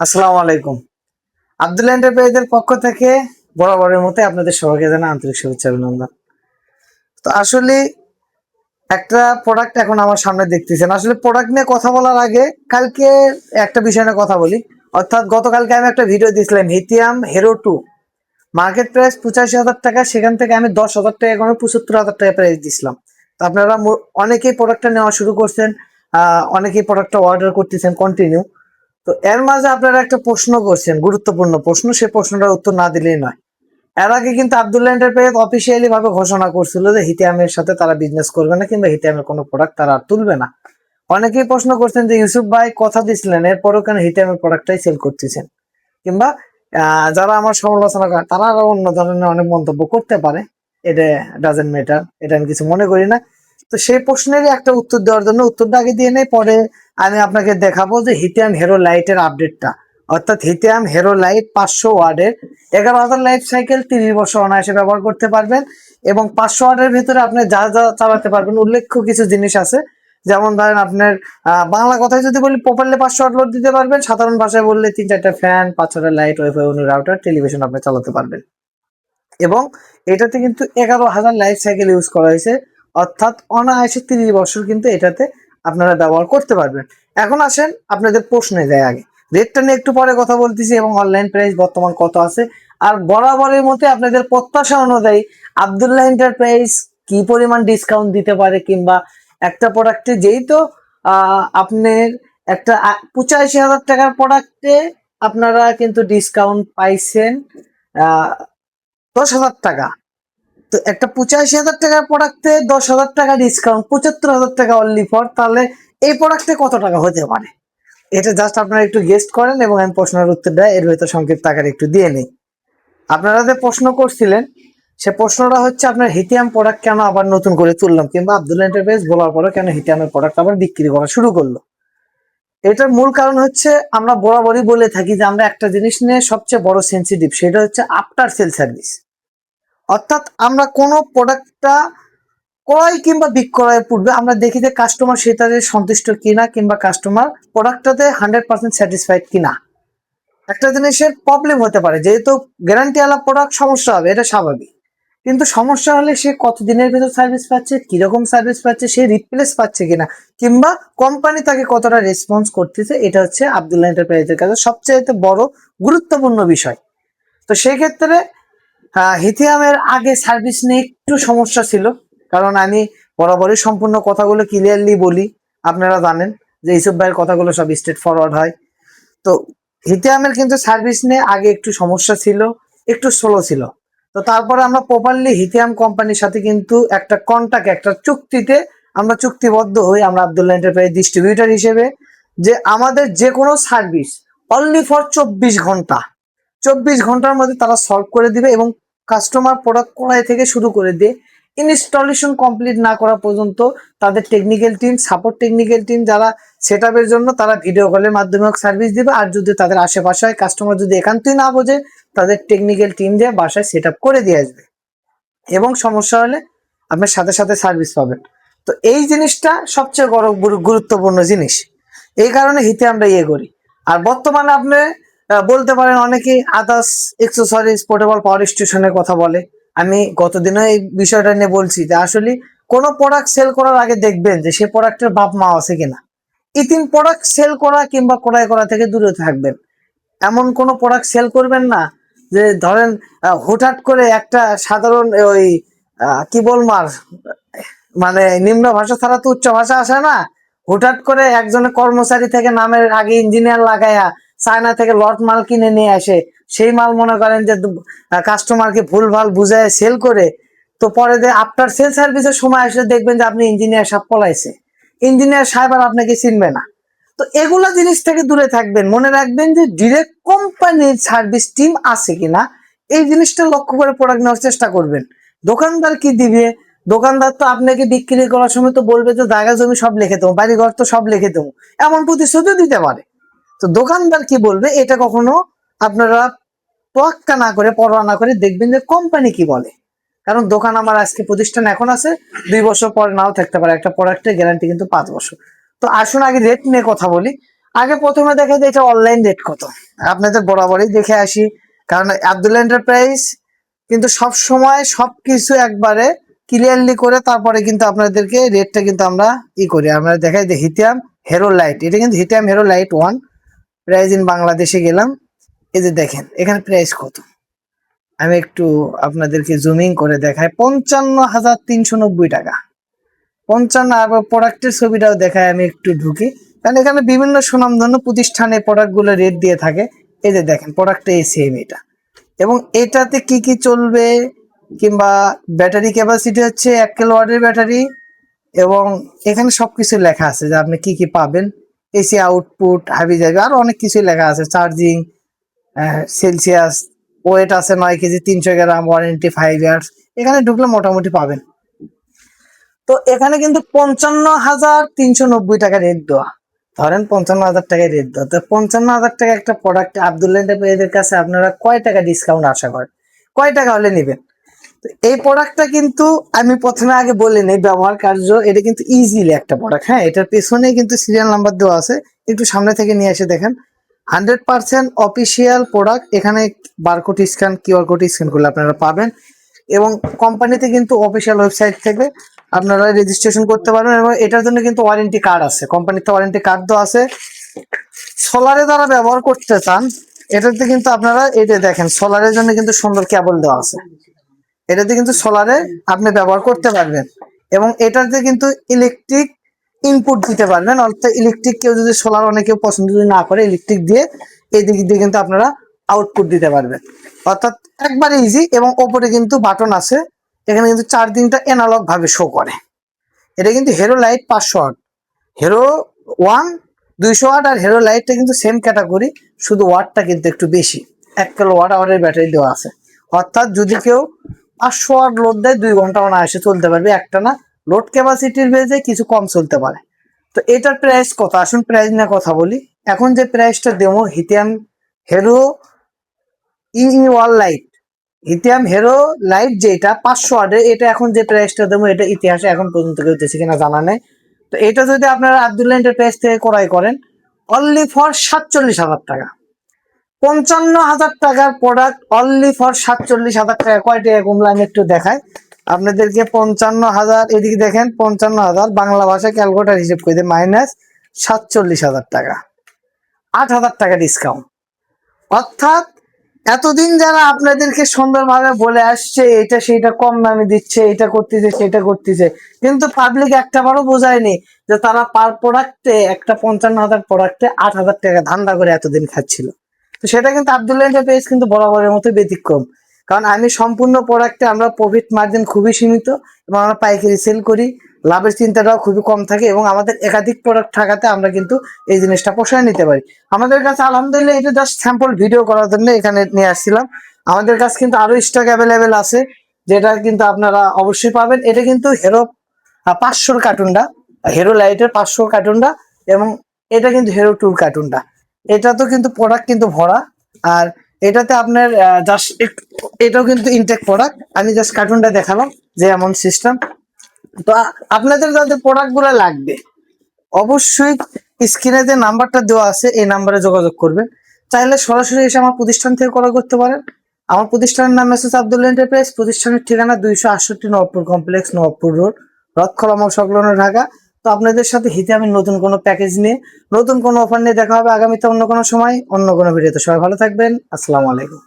আসসালামু আলাইকুম। আব্দুল্লাহ এন্টারপ্রাইজের পক্ষ থেকে বরাবরের মতো আপনাদের সবাইকে জানাই আন্তরিক শুভেচ্ছা অভিনন্দন। তো আসলে একটা প্রোডাক্ট এখন আমার সামনে দেখতেছেন। আসলে প্রোডাক্ট নিয়ে কথা বলার আগে কালকে একটা বিষয় নিয়ে কথা বলি। অর্থাৎ গতকালকে আমি একটা ভিডিও দিয়েছিলাম হিথিয়াম হেরো 2 মার্কেট প্রাইস 85,000 টাকা, সেখান থেকে আমি 10,000 টাকা করে 75,000 টাকা প্রাইস দিছিলাম। তো আপনারা অনেকেই প্রোডাক্টটা নেওয়া শুরু করছেন, অনেকেই প্রোডাক্টটা অর্ডার করতেছেন কন্টিনিউ। তো এর মাঝে আপনারা একটা প্রশ্ন করছেন, গুরুত্বপূর্ণ প্রশ্ন, সেই প্রশ্নটার উত্তর না দিলেই নয়। এর আগে কিন্তু আব্দুল্লাহ এন্টারপ্রাইজ অফিসিয়ালি ভাবে ঘোষণা করছিল যে হিতিয়ামের সাথে তারা বিজনেস করবে না কিংবা হিতিয়ামের কোনো প্রোডাক্ট তারা আর তুলবে না। অনেকেই প্রশ্ন করছেন যে ইউসুফ ভাই কথা দিছিলেন, এরপরও কেন হিতিয়ামের প্রোডাক্টটাই সেল করতেছেন, কিংবা যারা আমার সমালোচনা করে তারা আরো অন্য ধরনের অনেক মন্তব্য করতে পারে। এটা ডাজেন্ট ম্যাটার, এটা আমি কিছু মনে করি না। তো সেই প্রশ্নেরই একটা উত্তর দেওয়ার জন্য উত্তরটা আগে দিয়ে নেই, পরে আমি আপনাকে দেখাবো যে হিতিয়াম হেরো লাইটের আপডেটটা। অর্থাৎ হিতিয়াম হেরো লাইট 500 ওয়াটের 11,000 লাইফ সাইকেল, 30 বছর অনায়াসে ব্যবহার করতে পারবেন। এবং 500 ওয়াটের ভিতরে আপনি যা যা চালাতে পারবেন উল্লেখ্য কিছু জিনিস আছে। যেমন ধরেন আপনার বাংলা কথায় যদি বলি প্রপারলি 500 ওয়াট লোড দিতে পারবেন, সাধারণ ভাষায় বললে 3-4টা ফ্যান, 5-6টা লাইট, ওয়াইফাই, রাউটার, টেলিভিশন আপনি চালাতে পারবেন। এবং এটাতে কিন্তু 11,000 লাইফ সাইকেল ইউজ করা হয়েছে। অর্থাৎ অনায়াসে 30 বছর কিন্তু এটাতে আপনারা ব্যবহার করতে পারবেন। এখন আসেন আপনাদের প্রশ্নে যায় আগে। রেটটা নিয়ে একটু পরে কথা বলতেছি এবং অনলাইন প্রাইস বর্তমান কত আছে। আর বরাবরের মধ্যে আপনাদের প্রত্যাশা অনুযায়ী আব্দুল্লাহ এন্টারপ্রাইজ কি পরিমাণ ডিসকাউন্ট দিতে পারে, কিংবা একটা প্রোডাক্টে যেই তো আপনার একটা 85,000 টাকার প্রোডাক্টে আপনারা কিন্তু ডিসকাউন্ট পাইছেন 10,000 টাকা। তো একটা 85,000 টাকার প্রোডাক্টে 10,000 টাকা ডিসকাউন্ট, 75,000 টাকা অনলি ফর, তাহলে এই প্রোডাক্টে কত টাকা হতে পারে? এটা জাস্ট আপনারা একটু গেস্ট করেন এবং আমি প্রশ্নের উত্তরটা এর ভেতর সংক্ষিপ্ত আকারে একটু দিয়ে নিই। আপনারা যে প্রশ্ন করছিলেন সে প্রশ্নটা হচ্ছে আপনার হিতিয়াম প্রোডাক্ট কেন আবার নতুন করে তুললাম, কিংবা আব্দুল্লাহ এন্টারপ্রাইজ বলার পরে কেন হিতিয়ামের প্রোডাক্ট আবার বিক্রি করা শুরু করলো। এটার মূল কারণ হচ্ছে আমরা বরাবরই বলে থাকি যে আমরা একটা জিনিস নিয়ে সবচেয়ে বড় সেন্সিটিভ, সেটা হচ্ছে আফটার সেল সার্ভিস। অর্থাৎ আমরা কোনো প্রোডাক্টটা ক্রয় কিংবা বিক্রয়ের পূর্বে আমরা দেখি যে কাস্টমার সেটাতে সন্তুষ্ট কিনা, কিংবা কাস্টমার প্রোডাক্টটাতে 100% স্যাটিসফাইড কিনা। একটা জিনিসের প্রবলেম হতে পারে, যেহেতু গ্যারান্টি আলা প্রোডাক্ট সমস্যা হবে, এটা স্বাভাবিক। কিন্তু সমস্যা হলে সে কতদিনের ভেতর সার্ভিস পাচ্ছে, কিরকম সার্ভিস পাচ্ছে, সে রিপ্লেস পাচ্ছে কিনা, কিংবা কোম্পানি তাকে কতটা রেসপন্স করতেছে, এটা হচ্ছে আব্দুল্লাহ এন্টারপ্রাইজের কাছে সবচেয়ে বড় গুরুত্বপূর্ণ বিষয়। তো সেক্ষেত্রে হিথিয়ামের আগে সার্ভিস নিয়ে একটু সমস্যা ছিল, কারণ আমি বরাবরই সম্পূর্ণ কথাগুলো ক্লিয়ারলি বলি। আপনারা জানেন যে ইসুফ ভাইয়ের কথাগুলো সব স্ট্রেট ফরওয়ার্ড হয়। তো হিথিয়ামের কিন্তু সার্ভিস নিয়ে আগে একটু সমস্যা ছিল, একটু স্লো ছিল। তো তারপরে আমরা প্রপারলি হিথিয়াম কোম্পানির সাথে কিন্তু একটা কন্ট্যাক্ট, একটা চুক্তিতে আমরা চুক্তিবদ্ধ হই, আমরা আব্দুল্লাহ এন্টারপ্রাইজ ডিস্ট্রিবিউটর হিসেবে, যে আমাদের যে কোনো সার্ভিস অনলি ফর 24 ঘন্টা, 24 ঘন্টার মধ্যে তারা সলভ করে দিবে। এবং কাস্টমার প্রোডাক্ট ক্রয় থেকে শুরু করে দিয়ে ইনস্টলেশন কমপ্লিট না করা পর্যন্ত তাদের technical team, support technical team যারা সেট আপের জন্য, তারা ভিডিও কলের মাধ্যমে সার্ভিস দিবে। আর যদি তাদের আশেপাশে কাস্টমার যদি একান্তই না বোঝে, তাদের টেকনিক্যাল টিম দিয়ে বাসায় সেট আপ করে দিয়ে আসবে এবং সমস্যা হলে আপনার সাথে সাথে সার্ভিস পাবেন। তো এই জিনিসটা সবচেয়ে গুরুত্বপূর্ণ জিনিস, এই কারণে হিতে আমরা ইয়ে করি। আর বর্তমানে আপনি বলতে পারেন অনেকেই আদার্স এক্সেসরিজ, পোর্টেবল পাওয়ার স্টেশনের কথা বলে। আমি গতদিনও এই বিষয়টা নিয়ে বলছি যে আসলে কোনো প্রোডাক্ট সেল করার আগে দেখবেন যে সে প্রোডাক্টের বাপ মা আছে কিনা। ইতিন প্রোডাক্ট সেল করা কিংবা ক্রয় করা থেকে দূরে থাকবেন। এমন কোন প্রোডাক্ট সেল করবেন না যে ধরেন হুটহাট করে একটা সাধারণ ওই কি বলমার, মানে নিম্ন ভাষা ছাড়া তো উচ্চ ভাষা আসে না, হুটহাট করে একজনের কর্মচারী থেকে নামের আগে ইঞ্জিনিয়ার লাগাইয়া চায়না থেকে লট মাল কিনে নিয়ে আসে, সেই মাল মনে করেন যে কাস্টমারকে ভুল ভাল বুঝায় সেল করে। তো পরে যে আফটার সেল সার্ভিসের সময় আসলে দেখবেন যে আপনি ইঞ্জিনিয়ার সাহেব পলাইছে, ইঞ্জিনিয়ার সাহেব আর আপনাকে চিনবে না। তো এগুলা জিনিস থেকে দূরে থাকবেন। মনে রাখবেন যে ডিরেক্ট কোম্পানির সার্ভিস টিম আছে কিনা, এই জিনিসটা লক্ষ্য করে প্রোডাক্ট নেওয়ার চেষ্টা করবেন। দোকানদার কি দিবে, দোকানদার তো আপনাকে বিক্রি করার সময় তো বলবে যে জায়গা জমি সব লিখে দেবো, বাড়ি ঘর তো সব লিখে দেবো, এমন প্রতিশ্রুতি দিতে পারে। তো দোকানদার কি বলবে এটা কখনো আপনারা তোয়াক্কা না করে, পরোয়া না করে দেখবেন যে কোম্পানি কি বলে। কারণ দোকান আমার আজকে প্রতিষ্ঠান এখন আছে, 2 বছর পর নাও থাকতে পারে। একটা প্রোডাক্টের গ্যারান্টি কিন্তু 5 বছর। তো আসুন আগে রেট নিয়ে কথা বলি। আগে প্রথমে দেখা যায় এটা অনলাইন রেট কত। আপনাদের বরাবরই দেখে আসি, কারণ আব্দুল্লাহ এন্টারপ্রাইজ কিন্তু সব সময় সবকিছু একবারে ক্লিয়ারলি করে তারপরে কিন্তু আপনাদেরকে রেটটা কিন্তু আমরা করি। আমরা দেখাই যে হিতিয়াম হেরো লাইট, এটা কিন্তু হিতিয়াম হেরো লাইট 1 প্রাইস ইন বাংলাদেশে গেলাম। এই যে দেখেন এখানে প্রাইস কত, আমি একটু আপনাদেরকে জুমিং করে দেখাই। 55,390 টাকা। 55 আর প্রোডাক্টের ছবিটাও দেখায়, আমি একটু ঢুকি, কারণ এখানে বিভিন্ন সুনামধন্য প্রতিষ্ঠানে প্রোডাক্টগুলো রেট দিয়ে থাকে। এই যে দেখেন প্রোডাক্টটা এই সেম এটা, এবং এটাতে কি কি চলবে, কিংবা ব্যাটারি ক্যাপাসিটি হচ্ছে 1 কিলোওয়াটের ব্যাটারি, এবং এখানে সবকিছু লেখা আছে যে আপনি কি কি পাবেন, এসি আউটপুট, হাবি যাবে, আর অনেক কিছু লেখা আছে, চার্জিং, সেলসিয়াস, ওয়েট আছে 9 কেজি, 300 গ্রাম, ওয়ারেন্টি 5 ইয়ার্স। এখানে ঢুকলে মোটামুটি পাবেন। তো এখানে কিন্তু 55,390 টাকা রেট দেওয়া, ধরেন 55,000 টাকায় রেট দেওয়া। তো 55,000 টাকা একটা প্রোডাক্ট আব্দুল্লাহ এন্টারপ্রাইজের কাছে আপনারা কয় টাকা ডিসকাউন্ট আশা করেন, কয় টাকা হলে নেবেন? তো এই প্রোডাক্টটা কিন্তু আমি প্রথমে আগে বলে নেই, ব্যবহার কার্য, এটা কিন্তু ইজিলি একটা প্রোডাক্ট। হ্যাঁ, এটার পেছনে কিন্তু সিরিয়াল নাম্বার দেওয়া আছে, একটু সামনে থেকে নিয়ে এসে দেখেন। 100% অফিসিয়াল প্রোডাক্ট, এখানে barcode scan, QR code scan করলে আপনারা পাবেন, এবং কোম্পানিতে কিন্তু অফিসিয়াল ওয়েবসাইট থেকে আপনারা রেজিস্ট্রেশন করতে পারবেন, এবং এটার জন্য কিন্তু ওয়ারেন্টি কার্ড আছে, কোম্পানিতে ওয়ারেন্টি কার্ড দেওয়া আছে। সোলারে যারা ব্যবহার করতে চান, এটাতে কিন্তু আপনারা এই যে দেখেন সোলারের জন্য কিন্তু সুন্দর কেবল দেওয়া আছে, এটাতে কিন্তু সোলারে আপনি ব্যবহার করতে পারবেন, এবং এটাতে কিন্তু ইলেকট্রিক ইনপুট দিতে পারবেন। অর্থাৎ ইলেকট্রিক, কেউ যদি সোলার অনেকে পছন্দ যদি না করে, ইলেকট্রিক দিয়ে এই দিক দিয়ে কিন্তু আপনারা আউটপুট দিতে পারবেন, অর্থাৎ একবারে ইজি। এবং ওপরে কিন্তু বাটন আছে, এখানে কিন্তু চার্জিংটা এনালগ ভাবে শো করে। এটা কিন্তু Hero light 500 watt, Hero 1 200 watt, আর হেরো লাইটটা কিন্তু সেম ক্যাটাগরি, শুধু ওয়াটটা কিন্তু একটু বেশি। 1 কিলোওয়াট আওয়ারের ব্যাটারি দেওয়া আছে, অর্থাৎ যদি কেউ 500 ওয়াট লোড দেয় 2 ঘন্টা অনায়াসে চলতে পারবে, একটা না। লোড ক্যাপাসিটির বেজে কিছু কম চলতে পারে। তো এটার প্রাইস কত, আসুন প্রাইস নিয়ে কথা বলি। এখন যে প্রাইসটা দেবো, হিতিয়াম হেরো ওয়াল লাইট, হিতিয়াম হেরো লাইট যেটা 500 ওয়াটের, এটা এখন যে প্রাইসটা দেবো, এটা ইতিহাসে এখন পর্যন্ত কেউ দিয়েছে কিনা জানা নেই। তো এটা যদি আপনারা আব্দুল্লাহ এন্টারপ্রাইজ থেকে ক্রয় করেন, অনলি ফর 47,000 টাকা। 55,000 টাকার প্রোডাক্ট অনলি ফর 47,000 টাকা। কয় টাকা কমলো আমি একটু দেখাই আপনাদেরকে। 55,000, এদিকে দেখেন 55,000 বাংলা ভাষায় ক্যালকুলেটর হিসেব করে দিয়ে মাইনাস 47,000 টাকা, 8,000 টাকা ডিসকাউন্ট। অর্থাৎ এতদিন যারা আপনাদেরকে সুন্দরভাবে বলে আসছে এটা সেইটা কম দামে দিচ্ছে, এটা করতেছে সেটা করতেছে, কিন্তু পাবলিক একটা বারও বোঝায়নি যে তারা পার প্রোডাক্টে, একটা 55,000 প্রোডাক্টে 8,000 টাকা ধান্দা করে এতদিন খাচ্ছিল। তো সেটা কিন্তু আব্দুল্লাহ এন্টারপ্রাইজ কিন্তু বরাবরের মতো ব্যতিক্রম, কারণ আমি সম্পূর্ণ প্রোডাক্টে আমরা প্রফিট মার্জিন খুবই সীমিত, এবং আমরা পাইকারি সেল করি, লাভের চিন্তাটাও খুবই কম থাকে, এবং আমাদের একাধিক প্রোডাক্ট থাকাতে আমরা কিন্তু এই জিনিসটা পোষায় নিতে পারি। আমাদের কাছে আলহামদুলিল্লাহ এটা জাস্ট স্যাম্পল ভিডিও করার জন্য এখানে নিয়ে আসছিলাম। আমাদের কাছে কিন্তু আরো স্টক অ্যাভেলেবেল আছে, যেটা কিন্তু আপনারা অবশ্যই পাবেন। এটা কিন্তু হেরো 500 কার্টুনটা, হেরো লাইটের 500 কার্টুনটা, এবং এটা কিন্তু হেরো টুর কার্টুনটা। এটা তো কিন্তু প্রোডাক্ট কিন্তু ভরা, আর এটাতে আপনার জাস্ট এটাও কিন্তু ইনটেক প্রোডাক্ট। আমি জাস্ট কার্টুনটা দেখালাম যে এমন সিস্টেম। তো আপনাদের যাদের প্রোডাক্ট গুলো লাগবে, অবশ্যই স্ক্রিনে যে নাম্বারটা দেওয়া আছে এই নাম্বারে যোগাযোগ করবেন। চাইলে সরাসরি এসে আমার প্রতিষ্ঠান থেকে ক্রয় করতে পারেন। আমার প্রতিষ্ঠানের নাম মেসেজ আব্দুল্লাহ এন্টারপ্রাইজ, প্রতিষ্ঠানের ঠিকানা 268 নবাবপুর কমপ্লেক্স, নবাবপুর রোড, রথখোলা মোড় সংলগ্ন, ঢাকা। তো আপনাদের সাথে হিতিয়ামের নতুন কোনো প্যাকেজ নিয়ে, নতুন কোনো অফার নিয়ে দেখা হবে আগামীতে অন্য কোনো সময়, অন্য কোনো ভিডিওতে। সবাই ভালো থাকবেন, আসসালামু আলাইকুম।